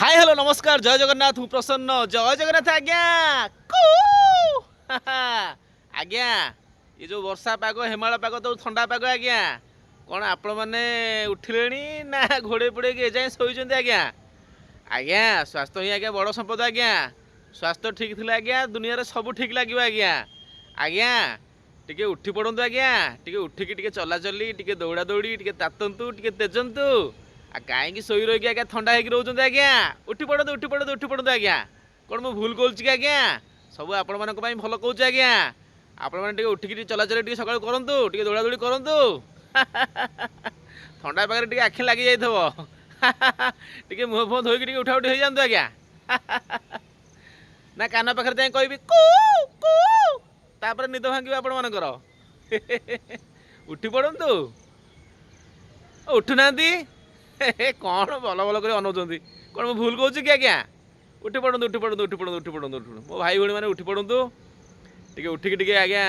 Hi hello नमस्कार जय जगन्नाथ हूँ प्रसन्न जय जगन्नाथ आज्ञा आज्ञा ये जो वर्षा पाग हेमाल पाग तो ठंडा पाग आज्ञा कौन आपण मैंने उठिले ना घोड़े पड़े एजाए शोचते आज्ञा आज्ञा स्वास्थ्य ही आज्ञा बड़ संपद आज्ञा स्वास्थ्य ठीक थी आज्ञा दुनिया सब ठीक लगे आज्ञा आज्ञा टिके उठी पड़तु आज्ञा टिके उठिकी टिके चलाचली टिके दौड़ा दौड़ी टिके तातंतु टिके तेजंतु आ कहीं शोई रही आज्ञा ठंडा होगी रोचते आज्ञा उठी पड़तु आज्ञा कौन मुझे भूल करुच्ची आज्ञा सब आपण मान भल कौच आज्ञा आपण मैंने उठिकी चलाचली सका करूँ टे दौड़ा दौड़ी करूँ ठंडा पाखे टे आखि लगी जाइए मुह फुह धोईक उठा उठी हो जातु आज्ञा ना कान पाखे जाए कहि तापर निद भांगे आपण मानकर उठी पड़तु उठुना कौन भल भल कर अनाउंट कौन मुझे भूल कौच कि आज्ञा उठी पड़तु मो भाई भाई मैंने उठी पड़तु टे उठिकी टे आज्ञा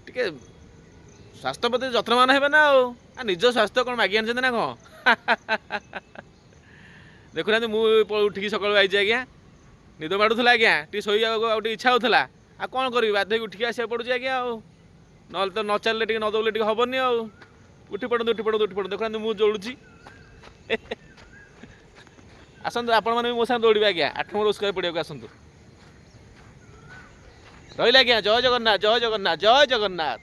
टे स्वास्थ्य प्रति जत्नवान हे ना आ निज स्वास्थ्य कौन मागि आनी ना कौन देखुना मुझे उठिकी सकाल आई आज्ञा निद माड़ूला आज्ञा टे शोक इच्छा होता आ कौन करी बाध्य उठिकी आसा पड़ुଛି आज्ञा ना तो न चलने टे न दौड़े हेनी आ उठी पड़तु देखुना मुझे जोड़ुची आसतु आपण मैंने मो साथ दौड़े आज्ञा 8 नंबर उस्कार पड़िया आसतु रही आज्ञा जय जगन्नाथ जय जगन्नाथ जय जगन्नाथ।